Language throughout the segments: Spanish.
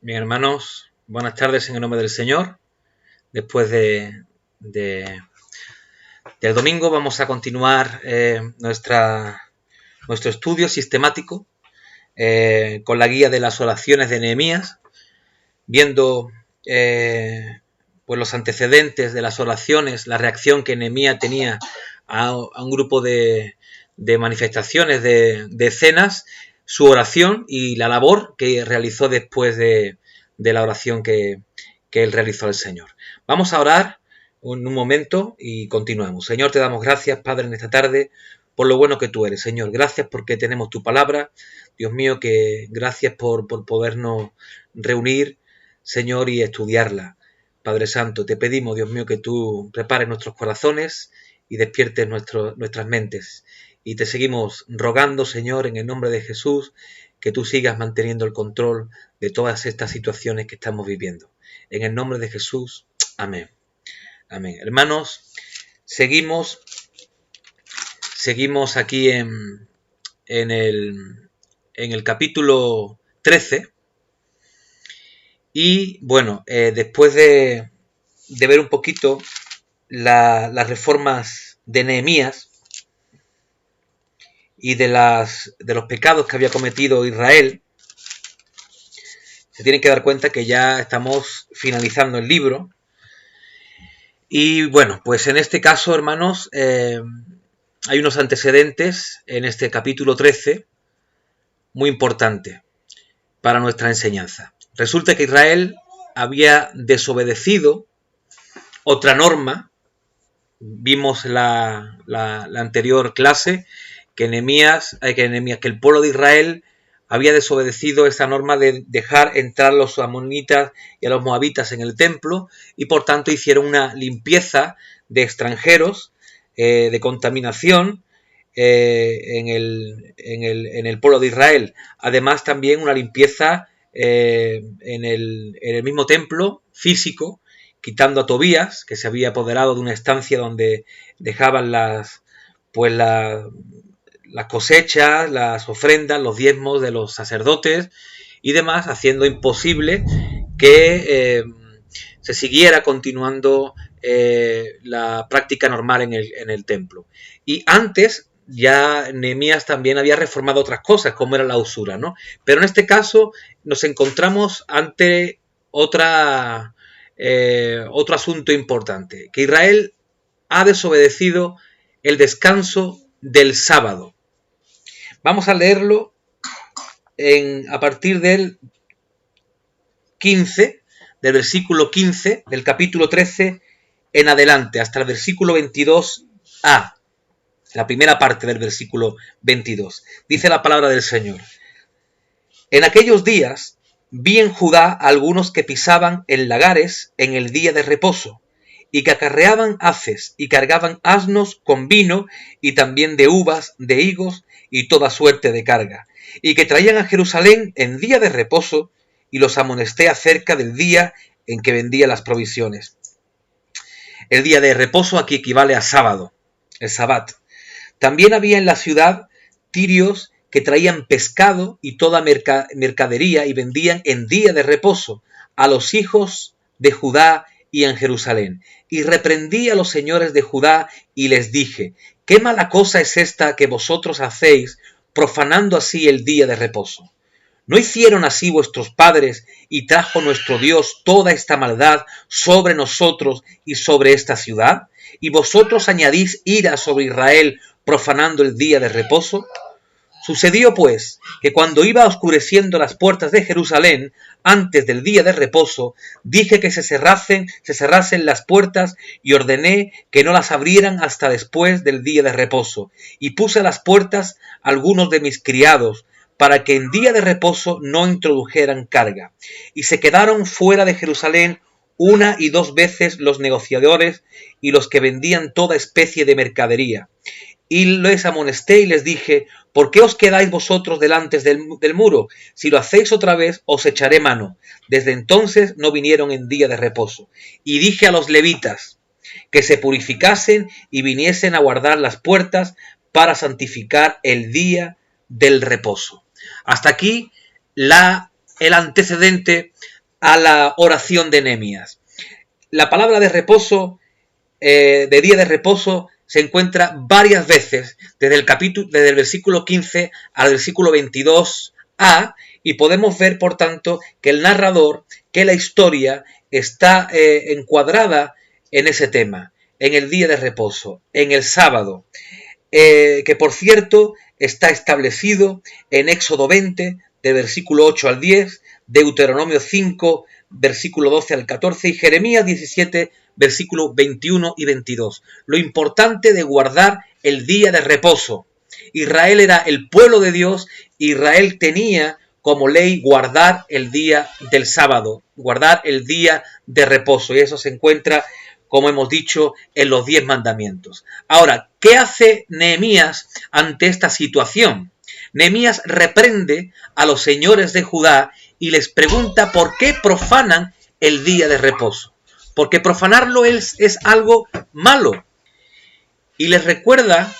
Mis hermanos, buenas tardes en el nombre del Señor. Después de- del domingo vamos a continuar nuestro estudio sistemático con la guía de las oraciones de Nehemías, viendo pues los antecedentes de las oraciones, la reacción que Nehemías tenía a un grupo de manifestaciones, de escenas, su oración y la labor que realizó después de la oración que él realizó al Señor. Vamos a orar un momento y continuamos. Señor, te damos gracias, Padre, en esta tarde, por lo bueno que tú eres. Señor, gracias porque tenemos tu palabra. Dios mío, que gracias por podernos reunir, Señor, y estudiarla. Padre Santo, te pedimos, Dios mío, que tú prepares nuestros corazones y despiertes nuestras mentes. Y te seguimos rogando, Señor, en el nombre de Jesús, que tú sigas manteniendo el control de todas estas situaciones que estamos viviendo. En el nombre de Jesús, amén. Amén. Hermanos, seguimos aquí en el capítulo 13. Y bueno, después de ver un poquito las reformas de Nehemías y de los pecados que había cometido Israel, se tienen que dar cuenta que ya estamos finalizando el libro. Y bueno, pues en este caso, hermanos, hay unos antecedentes en este capítulo 13 muy importantes para nuestra enseñanza. Resulta que Israel había desobedecido otra norma. Vimos la anterior clase que el pueblo de Israel había desobedecido esa norma de dejar entrar a los amonitas y a los moabitas en el templo, y por tanto hicieron una limpieza de extranjeros, de contaminación en el pueblo de Israel. Además también una limpieza en el mismo templo físico, quitando a Tobías, que se había apoderado de una estancia donde dejaban las cosechas, las ofrendas, los diezmos de los sacerdotes y demás, haciendo imposible que se siguiera continuando la práctica normal en el templo. Y antes ya Nehemías también había reformado otras cosas, como era la usura, ¿no? Pero en este caso nos encontramos ante otro asunto importante, que Israel ha desobedecido el descanso del sábado. Vamos a leerlo a partir del 15, del versículo 15 del capítulo 13 en adelante, hasta el versículo 22a, la primera parte del versículo 22. Dice la palabra del Señor: En aquellos días vi en Judá algunos que pisaban en lagares en el día de reposo, y que acarreaban haces y cargaban asnos con vino y también de uvas, de higos y toda suerte de carga, y que traían a Jerusalén en día de reposo, y los amonesté acerca del día en que vendía las provisiones. El día de reposo aquí equivale a sábado, el sabbat. También había en la ciudad tirios que traían pescado y toda mercadería y vendían en día de reposo a los hijos de Judá y en Jerusalén. Y reprendí a los señores de Judá y les dije: ¿qué mala cosa es esta que vosotros hacéis, profanando así el día de reposo? ¿No hicieron así vuestros padres, y trajo nuestro Dios toda esta maldad sobre nosotros y sobre esta ciudad? ¿Y vosotros añadís ira sobre Israel, profanando el día de reposo? Sucedió pues que cuando iba oscureciendo las puertas de Jerusalén, antes del día de reposo, dije que se cerrasen las puertas, y ordené que no las abrieran hasta después del día de reposo. Y puse a las puertas algunos de mis criados, para que en día de reposo no introdujeran carga. Y se quedaron fuera de Jerusalén una y dos veces los negociadores y los que vendían toda especie de mercadería. Y les amonesté y les dije: ¿por qué os quedáis vosotros delante del muro? Si lo hacéis otra vez, os echaré mano. Desde entonces no vinieron en día de reposo. Y dije a los levitas que se purificasen y viniesen a guardar las puertas para santificar el día del reposo. Hasta aquí la el antecedente a la oración de Nehemías. La palabra de reposo, de día de reposo, se encuentra varias veces desde el versículo 15 al versículo 22a, y podemos ver, por tanto, que el narrador, que la historia está encuadrada en ese tema, en el día de reposo, en el sábado, que por cierto está establecido en Éxodo 20, del versículo 8 al 10, Deuteronomio 5, versículo 12 al 14, y Jeremías 17, versículos 21 y 22. Lo importante de guardar el día de reposo. Israel era el pueblo de Dios. Israel tenía como ley guardar el día del sábado, guardar el día de reposo. Y eso se encuentra, como hemos dicho, en los 10 mandamientos. Ahora, ¿qué hace Nehemías ante esta situación? Nehemías reprende a los señores de Judá y les pregunta por qué profanan el día de reposo. Porque profanarlo es algo malo. Y les recuerda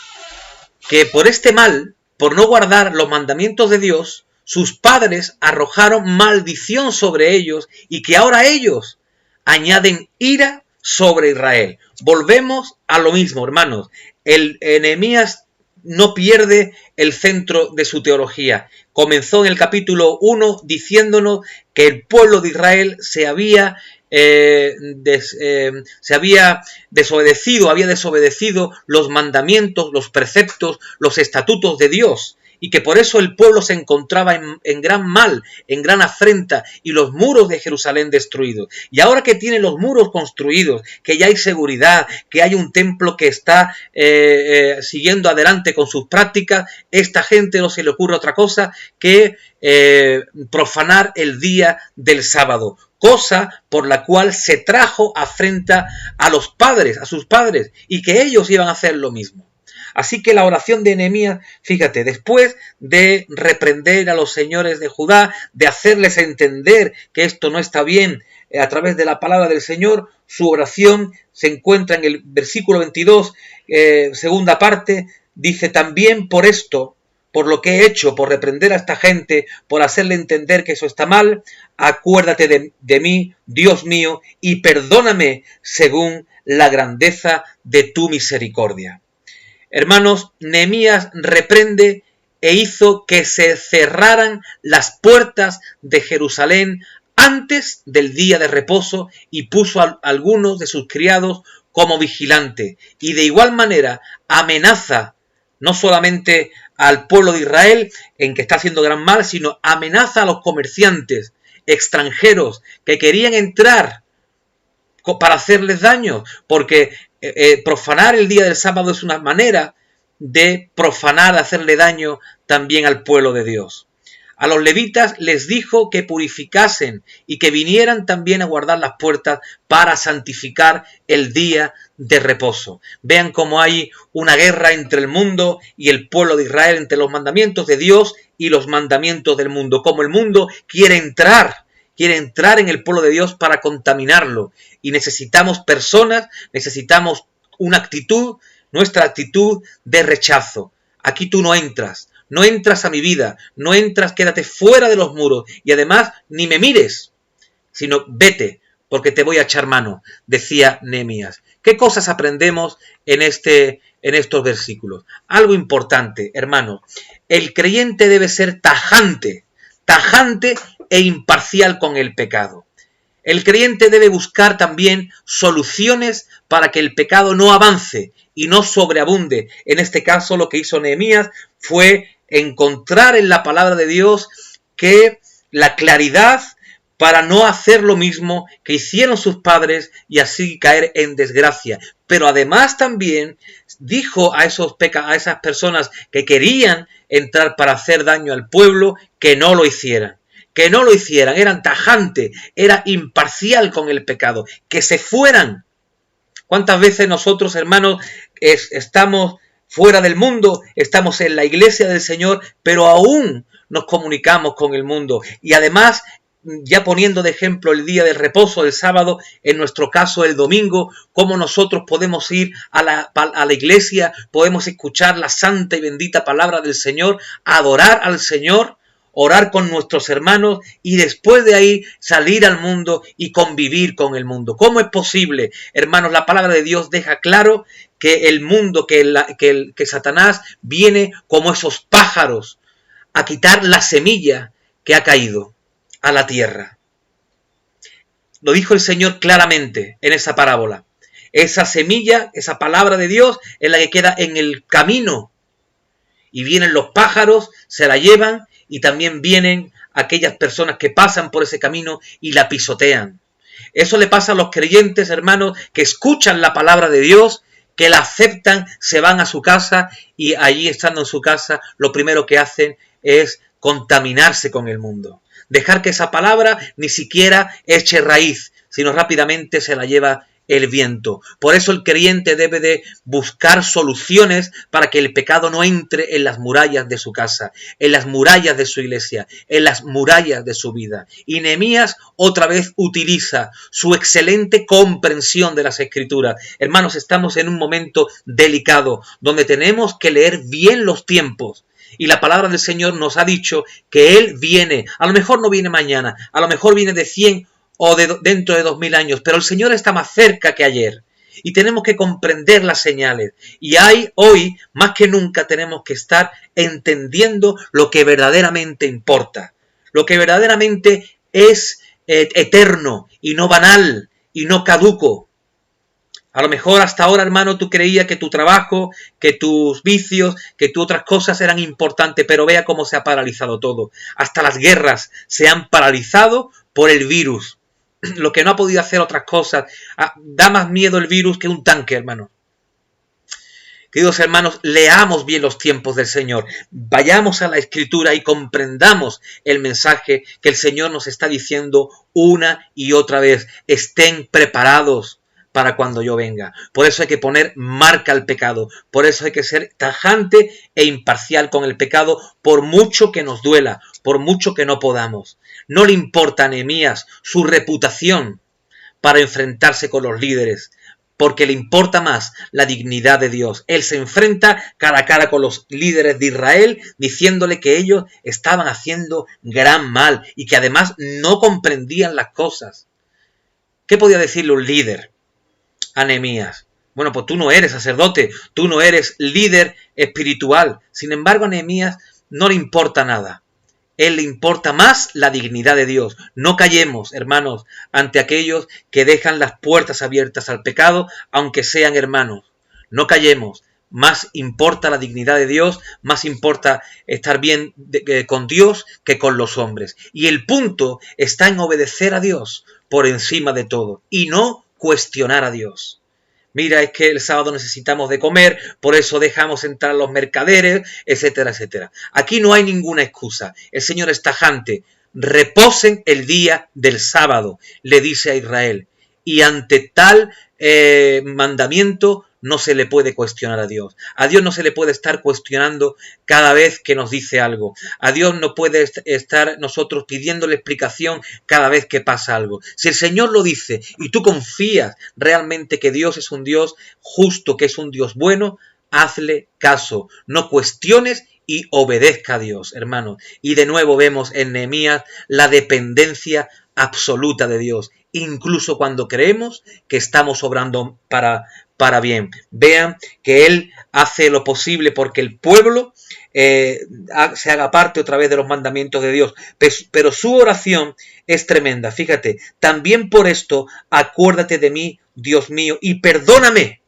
que por este mal, por no guardar los mandamientos de Dios, sus padres arrojaron maldición sobre ellos y que ahora ellos añaden ira sobre Israel. Volvemos a lo mismo, hermanos. Nehemías no pierde el centro de su teología. Comenzó en el capítulo 1 diciéndonos que el pueblo de Israel se había desobedecido los mandamientos, los preceptos, los estatutos de Dios, y que por eso el pueblo se encontraba en gran mal, en gran afrenta, y los muros de Jerusalén destruidos. Y ahora que tienen los muros construidos, que ya hay seguridad, que hay un templo que está siguiendo adelante con sus prácticas, esta gente no se le ocurre otra cosa que profanar el día del sábado, cosa por la cual se trajo afrenta a los padres, a sus padres, y que ellos iban a hacer lo mismo. Así que la oración de Nehemías, fíjate, después de reprender a los señores de Judá, de hacerles entender que esto no está bien a través de la palabra del Señor, su oración se encuentra en el versículo 22, segunda parte, dice: también por esto, por lo que he hecho, por reprender a esta gente, por hacerle entender que eso está mal, acuérdate de mí, Dios mío, y perdóname según la grandeza de tu misericordia. Hermanos, Nehemías reprende e hizo que se cerraran las puertas de Jerusalén antes del día de reposo y puso a algunos de sus criados como vigilante. Y de igual manera amenaza no solamente al pueblo de Israel, en que está haciendo gran mal, sino amenaza a los comerciantes extranjeros que querían entrar para hacerles daño, porque profanar el día del sábado es una manera de profanar, hacerle daño también al pueblo de Dios. A los levitas les dijo que purificasen y que vinieran también a guardar las puertas para santificar el día de reposo. Vean cómo hay una guerra entre el mundo y el pueblo de Israel, entre los mandamientos de Dios y los mandamientos del mundo. Como el mundo quiere entrar en el pueblo de Dios para contaminarlo. Y necesitamos personas, necesitamos una actitud, nuestra actitud de rechazo. Aquí tú no entras a mi vida, no entras, quédate fuera de los muros y además ni me mires, sino vete, porque te voy a echar mano, decía Nehemías. ¿Qué cosas aprendemos en estos versículos? Algo importante, hermano. El creyente debe ser tajante e imparcial con el pecado. El creyente debe buscar también soluciones para que el pecado no avance y no sobreabunde. En este caso, lo que hizo Nehemías fue encontrar en la palabra de Dios que la claridad para no hacer lo mismo que hicieron sus padres y así caer en desgracia. Pero además también dijo a esas personas que querían entrar para hacer daño al pueblo que no lo hicieran. Que no lo hicieran, eran tajante, era imparcial con el pecado, que se fueran. ¿Cuántas veces nosotros, hermanos, estamos fuera del mundo, estamos en la iglesia del Señor, pero aún nos comunicamos con el mundo? Y además, ya poniendo de ejemplo el día del reposo, el sábado, en nuestro caso el domingo, cómo nosotros podemos ir a la iglesia, podemos escuchar la santa y bendita palabra del Señor, adorar al Señor, orar con nuestros hermanos y después de ahí salir al mundo y convivir con el mundo. ¿Cómo es posible? Hermanos, la palabra de Dios deja claro que el mundo, que Satanás viene como esos pájaros a quitar la semilla que ha caído a la tierra. Lo dijo el Señor claramente en esa parábola. Esa semilla, esa palabra de Dios es la que queda en el camino. Y vienen los pájaros, se la llevan y también vienen aquellas personas que pasan por ese camino y la pisotean. Eso le pasa a los creyentes, hermanos, que escuchan la palabra de Dios, que la aceptan, se van a su casa y allí estando en su casa lo primero que hacen es contaminarse con el mundo. Dejar que esa palabra ni siquiera eche raíz, sino rápidamente se la lleva el viento. Por eso el creyente debe de buscar soluciones para que el pecado no entre en las murallas de su casa, en las murallas de su iglesia, en las murallas de su vida. Y Nehemías otra vez utiliza su excelente comprensión de las Escrituras. Hermanos, estamos en un momento delicado donde tenemos que leer bien los tiempos. Y la palabra del Señor nos ha dicho que Él viene, a lo mejor no viene mañana, a lo mejor viene de 100 o dentro de 2000 años, pero el Señor está más cerca que ayer. Y tenemos que comprender las señales. Y hoy, más que nunca, tenemos que estar entendiendo lo que verdaderamente importa. Lo que verdaderamente es eterno y no banal y no caduco. A lo mejor hasta ahora, hermano, tú creías que tu trabajo, que tus vicios, que tus otras cosas eran importantes, pero vea cómo se ha paralizado todo. Hasta las guerras se han paralizado por el virus. Lo que no ha podido hacer otras cosas. Da más miedo el virus que un tanque, hermano. Queridos hermanos, leamos bien los tiempos del Señor. Vayamos a la Escritura y comprendamos el mensaje que el Señor nos está diciendo una y otra vez. Estén preparados para cuando yo venga. Por eso hay que poner marca al pecado. Por eso hay que ser tajante e imparcial con el pecado, por mucho que nos duela, por mucho que no podamos. No le importa a Nehemías su reputación para enfrentarse con los líderes, porque le importa más la dignidad de Dios. Él se enfrenta cara a cara con los líderes de Israel, diciéndole que ellos estaban haciendo gran mal y que además no comprendían las cosas. ¿Qué podía decirle un líder a Nehemías? Bueno, pues tú no eres sacerdote, tú no eres líder espiritual. Sin embargo, a Nehemías no le importa nada. Él le importa más la dignidad de Dios. No callemos, hermanos, ante aquellos que dejan las puertas abiertas al pecado, aunque sean hermanos. No callemos. Más importa la dignidad de Dios, más importa estar bien con Dios que con los hombres. Y el punto está en obedecer a Dios por encima de todo y no cuestionar a Dios. Mira, es que el sábado necesitamos de comer, por eso dejamos entrar a los mercaderes, etcétera, etcétera. Aquí no hay ninguna excusa. El Señor es tajante. Reposen el día del sábado, le dice a Israel. Y ante tal mandamiento no se le puede cuestionar a Dios. A Dios no se le puede estar cuestionando cada vez que nos dice algo. A Dios no puede estar nosotros pidiéndole explicación cada vez que pasa algo. Si el Señor lo dice y tú confías realmente que Dios es un Dios justo, que es un Dios bueno, hazle caso. No cuestiones y obedezca a Dios, hermano. Y de nuevo vemos en Nehemías la dependencia absoluta de Dios, incluso cuando creemos que estamos obrando para bien. Vean que Él hace lo posible porque el pueblo se haga parte otra vez de los mandamientos de Dios. Pero su oración es tremenda. Fíjate, también por esto acuérdate de mí, Dios mío, y perdóname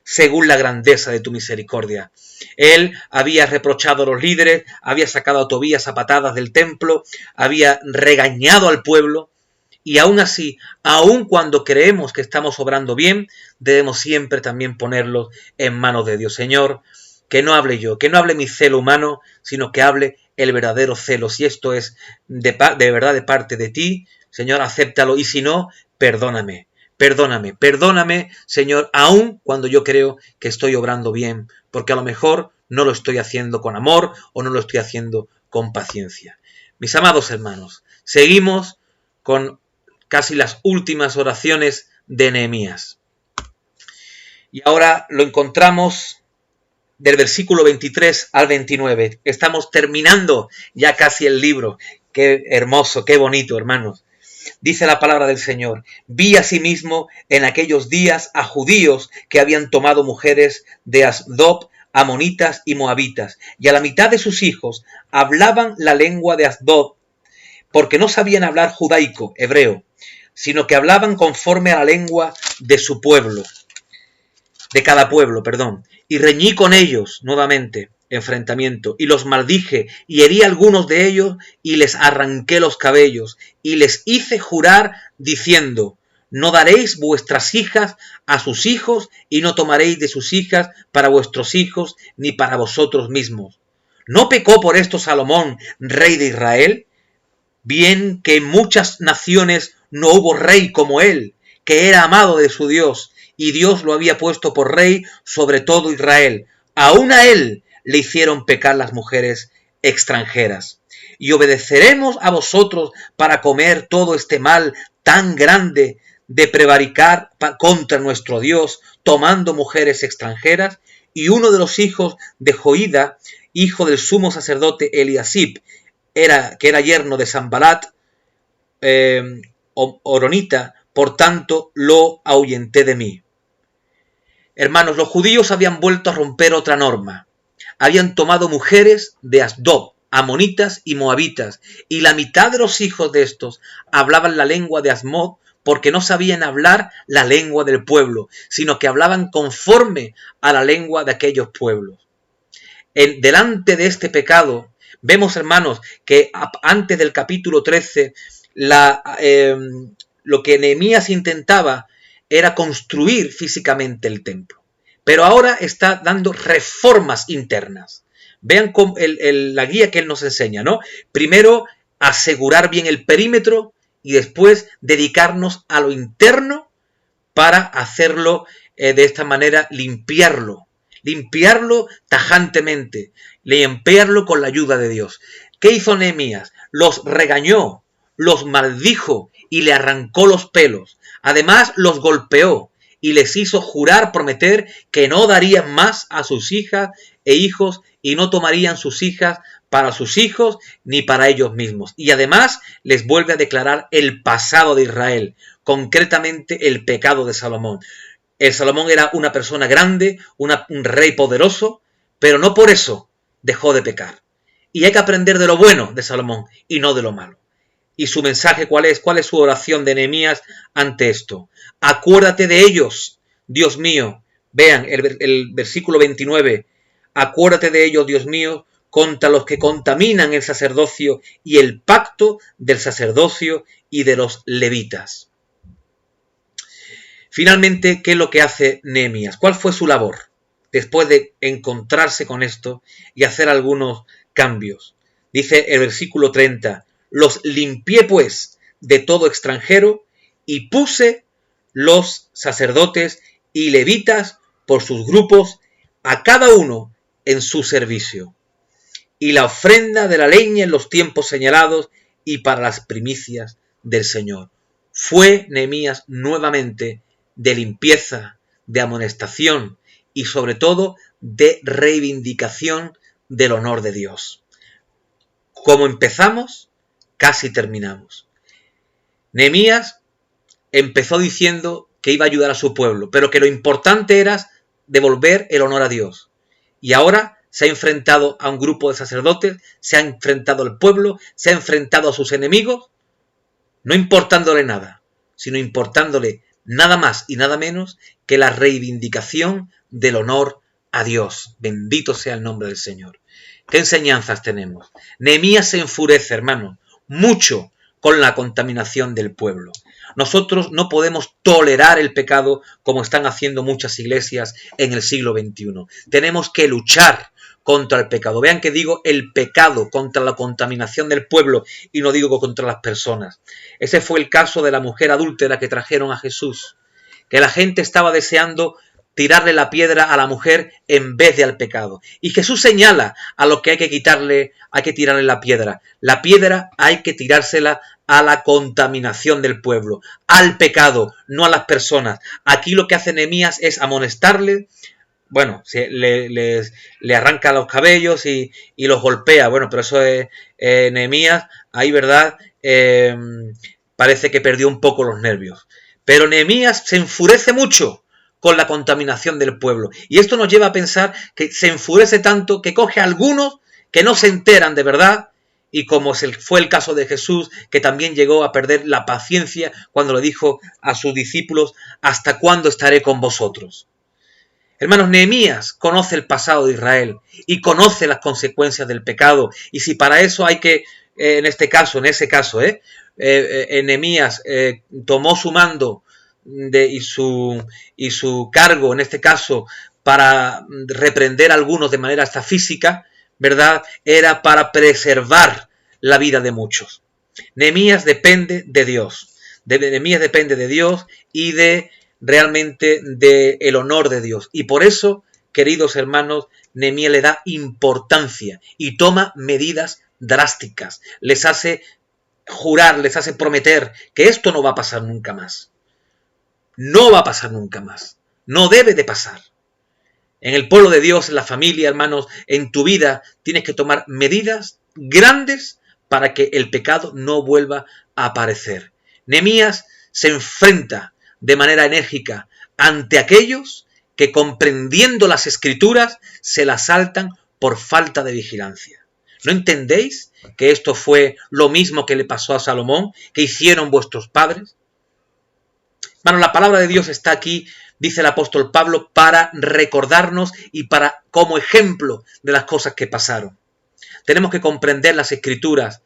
según la grandeza de tu misericordia. Él había reprochado a los líderes, había sacado a Tobías a patadas del templo, había regañado al pueblo, y aún así, aun cuando creemos que estamos obrando bien, debemos siempre también ponerlos en manos de Dios. Señor, que no hable yo, que no hable mi celo humano, sino que hable el verdadero celo. Si esto es de verdad de parte de ti, Señor, acéptalo, y si no, perdóname. Perdóname, Señor, aun cuando yo creo que estoy obrando bien, porque a lo mejor no lo estoy haciendo con amor o no lo estoy haciendo con paciencia. Mis amados hermanos, seguimos con casi las últimas oraciones de Nehemías. Y ahora lo encontramos del versículo 23 al 29. Estamos terminando ya casi el libro. Qué hermoso, qué bonito, hermanos. Dice la palabra del Señor: vi asimismo en aquellos días a judíos que habían tomado mujeres de Asdod, amonitas y moabitas, y a la mitad de sus hijos hablaban la lengua de Asdod, porque no sabían hablar judaico, hebreo, sino que hablaban conforme a la lengua de su pueblo, de cada pueblo, perdón. Y reñí con ellos nuevamente, enfrentamiento, y los maldije, y herí a algunos de ellos, y les arranqué los cabellos, y les hice jurar diciendo: no daréis vuestras hijas a sus hijos, y no tomaréis de sus hijas para vuestros hijos, ni para vosotros mismos. ¿No pecó por esto Salomón, rey de Israel? Bien que en muchas naciones no hubo rey como él, que era amado de su Dios, y Dios lo había puesto por rey sobre todo Israel. Aún a él le hicieron pecar las mujeres extranjeras. Y obedeceremos a vosotros para comer todo este mal tan grande de prevaricar contra nuestro Dios, tomando mujeres extranjeras. Y uno de los hijos de Joída, hijo del sumo sacerdote Eliasib, que era yerno de Sanbalat, horonita, por tanto lo ahuyenté de mí. Hermanos, los judíos habían vuelto a romper otra norma. Habían tomado mujeres de Asdod, amonitas y moabitas, y la mitad de los hijos de estos hablaban la lengua de Asmod, porque no sabían hablar la lengua del pueblo, sino que hablaban conforme a la lengua de aquellos pueblos. Delante de este pecado, vemos, hermanos, que antes del capítulo 13, lo que Nehemías intentaba era construir físicamente el templo. Pero ahora está dando reformas internas. Vean la guía que él nos enseña, ¿no? Primero, asegurar bien el perímetro y después dedicarnos a lo interno para hacerlo de esta manera, limpiarlo tajantemente, limpiarlo con la ayuda de Dios. ¿Qué hizo Nehemías? Los regañó, los maldijo y le arrancó los pelos. Además, los golpeó y les hizo jurar, prometer que no darían más a sus hijas e hijos y no tomarían sus hijas para sus hijos ni para ellos mismos. Y además les vuelve a declarar el pasado de Israel, concretamente el pecado de Salomón. El Salomón era una persona grande, un rey poderoso, pero no por eso dejó de pecar. Y hay que aprender de lo bueno de Salomón y no de lo malo. ¿Y su mensaje cuál es? ¿Cuál es su oración de Nehemías ante esto? Acuérdate de ellos, Dios mío. Vean el versículo 29. Acuérdate de ellos, Dios mío, contra los que contaminan el sacerdocio y el pacto del sacerdocio y de los levitas. Finalmente, ¿qué es lo que hace Nehemías? ¿Cuál fue su labor? Después de encontrarse con esto y hacer algunos cambios. Dice el versículo 30. Los limpié pues de todo extranjero y puse los sacerdotes y levitas por sus grupos, a cada uno en su servicio, y la ofrenda de la leña en los tiempos señalados y para las primicias del Señor. Fue Nehemías nuevamente de limpieza, de amonestación y sobre todo de reivindicación del honor de Dios. Como empezamos, casi terminamos. Nehemías empezó diciendo que iba a ayudar a su pueblo, pero que lo importante era devolver el honor a Dios. Y ahora se ha enfrentado a un grupo de sacerdotes, se ha enfrentado al pueblo, se ha enfrentado a sus enemigos, no importándole nada, sino importándole nada más y nada menos que la reivindicación del honor a Dios. Bendito sea el nombre del Señor. ¿Qué enseñanzas tenemos? Nehemías se enfurece, hermano, mucho con la contaminación del pueblo. Nosotros no podemos tolerar el pecado como están haciendo muchas iglesias en el siglo XXI. Tenemos que luchar contra el pecado. Vean que digo el pecado, contra la contaminación del pueblo y no digo contra las personas. Ese fue el caso de la mujer adúltera que trajeron a Jesús, que la gente estaba deseando tirarle la piedra a la mujer en vez de al pecado. Y Jesús señala a lo que hay que tirarle la piedra. La piedra hay que tirársela a la contaminación del pueblo, al pecado, no a las personas. Aquí lo que hace Nehemías es amonestarle, bueno, le arranca los cabellos y los golpea. Bueno, pero eso es Nehemías, ahí, ¿verdad? Parece que perdió un poco los nervios. Pero Nehemías se enfurece mucho con la contaminación del pueblo. Y esto nos lleva a pensar que se enfurece tanto que coge a algunos que no se enteran de verdad, y como fue el caso de Jesús, que también llegó a perder la paciencia cuando le dijo a sus discípulos: ¿hasta cuándo estaré con vosotros? Hermanos, Nehemías conoce el pasado de Israel y conoce las consecuencias del pecado. Y si para eso hay que, en ese caso, Nehemías tomó su mando y su cargo, en este caso, para reprender a algunos de manera hasta física, ¿verdad? Era para preservar la vida de muchos. Nehemías depende de Dios. Nehemías depende de Dios y realmente del honor de Dios. Y por eso, queridos hermanos, Nehemías le da importancia y toma medidas drásticas. Les hace jurar, les hace prometer que esto no va a pasar nunca más. No va a pasar nunca más. No debe de pasar. En el pueblo de Dios, en la familia, hermanos, en tu vida, tienes que tomar medidas grandes para que el pecado no vuelva a aparecer. Nehemías se enfrenta de manera enérgica ante aquellos que, comprendiendo las Escrituras, se las saltan por falta de vigilancia. ¿No entendéis que esto fue lo mismo que le pasó a Salomón, que hicieron vuestros padres? Hermanos, la palabra de Dios está aquí, dice el apóstol Pablo, para recordarnos y para como ejemplo de las cosas que pasaron. Tenemos que comprender las Escrituras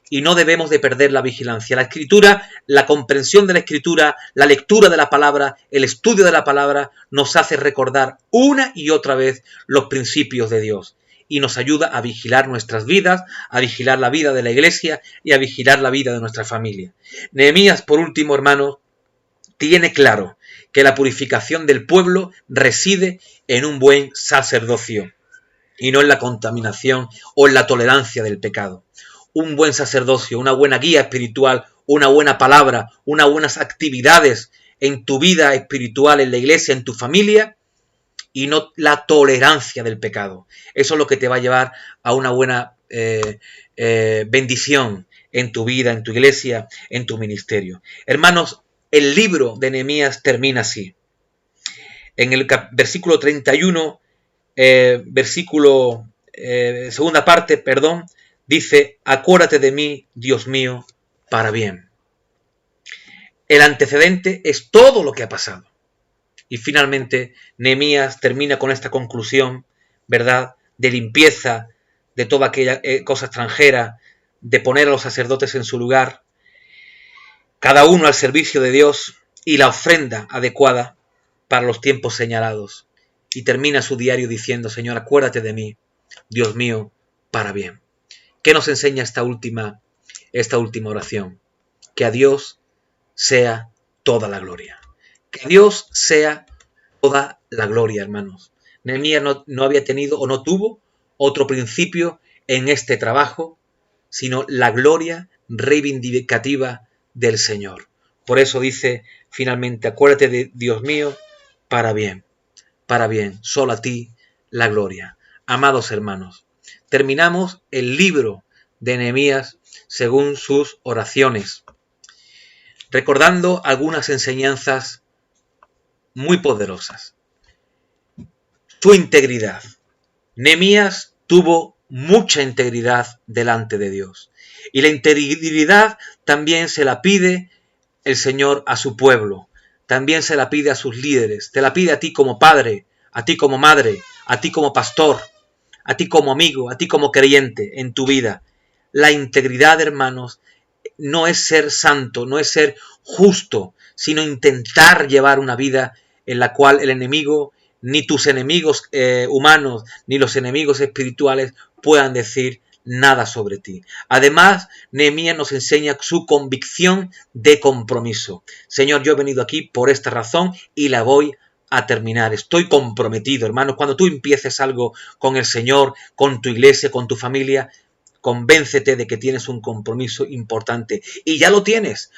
y no debemos de perder la vigilancia. La Escritura, la comprensión de la Escritura, la lectura de la palabra, el estudio de la palabra nos hace recordar una y otra vez los principios de Dios y nos ayuda a vigilar nuestras vidas, a vigilar la vida de la iglesia y a vigilar la vida de nuestra familia. Nehemías, por último, hermanos, tiene claro que la purificación del pueblo reside en un buen sacerdocio y no en la contaminación o en la tolerancia del pecado. Un buen sacerdocio, una buena guía espiritual, una buena palabra, unas buenas actividades en tu vida espiritual, en la iglesia, en tu familia, y no la tolerancia del pecado. Eso es lo que te va a llevar a una buena bendición en tu vida, en tu iglesia, en tu ministerio. Hermanos, el libro de Nehemías termina así. En el versículo 31, segunda parte, dice: acuérdate de mí, Dios mío, para bien. El antecedente es todo lo que ha pasado. Y finalmente Nehemías termina con esta conclusión, ¿verdad?, de limpieza de toda aquella cosa extranjera, de poner a los sacerdotes en su lugar, cada uno al servicio de Dios, y la ofrenda adecuada para los tiempos señalados. Y termina su diario diciendo: Señor, acuérdate de mí, Dios mío, para bien. ¿Qué nos enseña esta última oración? Que a Dios sea toda la gloria. Que a Dios sea toda la gloria, hermanos. Nehemías no había tenido o no tuvo otro principio en este trabajo, sino la gloria reivindicativa del Señor. Por eso dice finalmente: acuérdate de Dios mío, para bien, solo a ti la gloria. Amados hermanos, terminamos el libro de Nehemías según sus oraciones, recordando algunas enseñanzas muy poderosas. Su integridad. Nehemías tuvo mucha integridad delante de Dios. Y la integridad también se la pide el Señor a su pueblo. También se la pide a sus líderes. Te la pide a ti como padre, a ti como madre, a ti como pastor, a ti como amigo, a ti como creyente en tu vida. La integridad, hermanos, no es ser santo, no es ser justo, sino intentar llevar una vida en la cual el enemigo, ni tus enemigos humanos, ni los enemigos espirituales puedan decir nada sobre ti. Además, Nehemías nos enseña su convicción de compromiso. Señor, yo he venido aquí por esta razón y la voy a terminar. Estoy comprometido, hermanos. Cuando tú empieces algo con el Señor, con tu iglesia, con tu familia, convéncete de que tienes un compromiso importante. Y ya lo tienes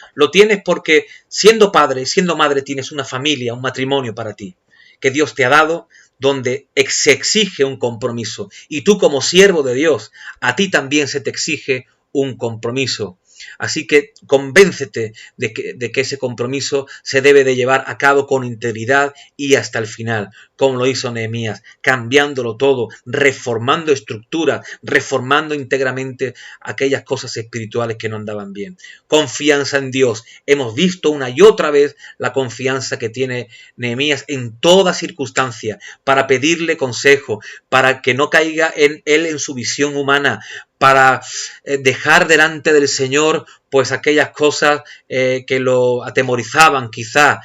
porque siendo padre, siendo madre, tienes una familia, un matrimonio para ti, que Dios te ha dado, donde se exige un compromiso. Y tú como siervo de Dios, a ti también se te exige un compromiso. Así que convéncete de que ese compromiso se debe de llevar a cabo con integridad y hasta el final, como lo hizo Nehemías, cambiándolo todo, reformando estructuras, reformando íntegramente aquellas cosas espirituales que no andaban bien. Confianza en Dios. Hemos visto una y otra vez la confianza que tiene Nehemías en toda circunstancia, para pedirle consejo, para que no caiga en él en su visión humana, para dejar delante del Señor pues aquellas cosas que lo atemorizaban quizá,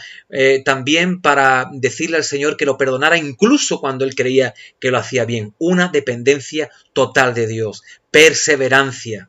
también para decirle al Señor que lo perdonara incluso cuando él creía que lo hacía bien. Una dependencia total de Dios, perseverancia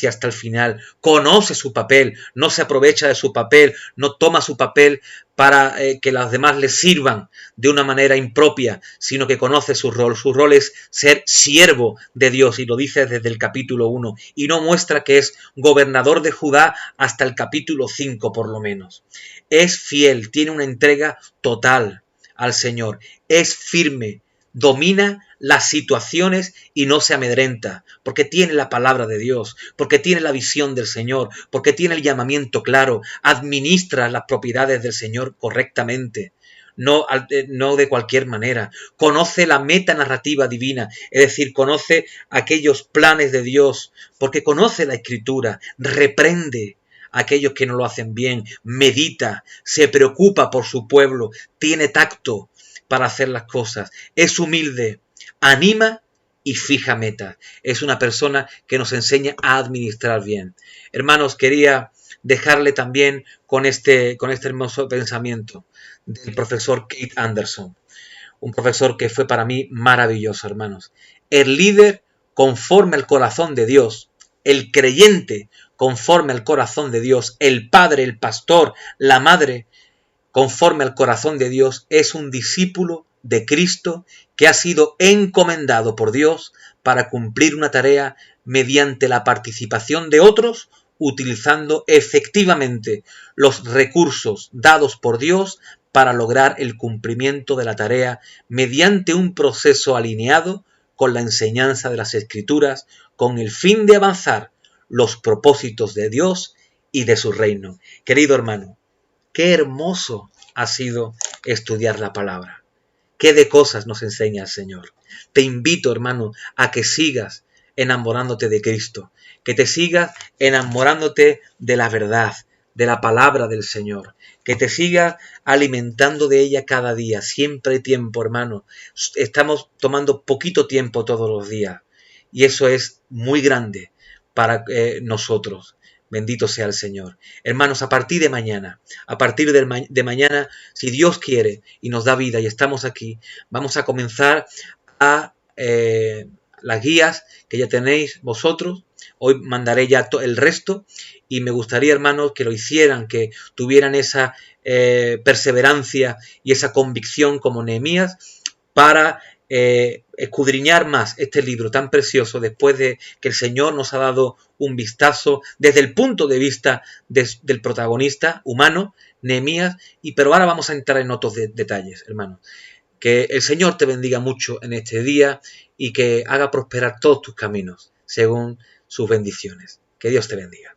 hasta el final, conoce su papel, no se aprovecha de su papel, no toma su papel para que los demás le sirvan de una manera impropia, sino que conoce su rol. Su rol es ser siervo de Dios, y lo dice desde el capítulo 1, y no muestra que es gobernador de Judá hasta el capítulo 5 por lo menos. Es fiel, tiene una entrega total al Señor, es firme, domina las situaciones y no se amedrenta, porque tiene la palabra de Dios, porque tiene la visión del Señor, porque tiene el llamamiento claro, administra las propiedades del Señor correctamente, no de cualquier manera, conoce la metanarrativa divina, es decir, conoce aquellos planes de Dios, porque conoce la Escritura, reprende a aquellos que no lo hacen bien, medita, se preocupa por su pueblo, tiene tacto para hacer las cosas, es humilde, anima y fija metas. Es una persona que nos enseña a administrar bien. Hermanos, quería dejarle también con este hermoso pensamiento del profesor Keith Anderson, un profesor que fue para mí maravilloso, hermanos. El líder conforme al corazón de Dios, el creyente conforme al corazón de Dios, el padre, el pastor, la madre conforme al corazón de Dios, es un discípulo de Cristo que ha sido encomendado por Dios para cumplir una tarea mediante la participación de otros, utilizando efectivamente los recursos dados por Dios para lograr el cumplimiento de la tarea mediante un proceso alineado con la enseñanza de las Escrituras, con el fin de avanzar los propósitos de Dios y de su reino. Querido hermano, qué hermoso ha sido estudiar la palabra. Qué de cosas nos enseña el Señor. Te invito, hermano, a que sigas enamorándote de Cristo, que te sigas enamorándote de la verdad, de la palabra del Señor, que te sigas alimentando de ella cada día. Siempre hay tiempo, hermano. Estamos tomando poquito tiempo todos los días, y eso es muy grande para nosotros. Bendito sea el Señor. Hermanos, a partir de mañana, si Dios quiere y nos da vida y estamos aquí, vamos a comenzar a las guías que ya tenéis vosotros. Hoy mandaré ya el resto, y me gustaría, hermanos, que lo hicieran, que tuvieran esa perseverancia y esa convicción como Nehemías para escudriñar más este libro tan precioso, después de que el Señor nos ha dado un vistazo desde el punto de vista del protagonista humano, Nehemías, pero ahora vamos a entrar en otros detalles, hermanos. Que el Señor te bendiga mucho en este día y que haga prosperar todos tus caminos según sus bendiciones. Que Dios te bendiga.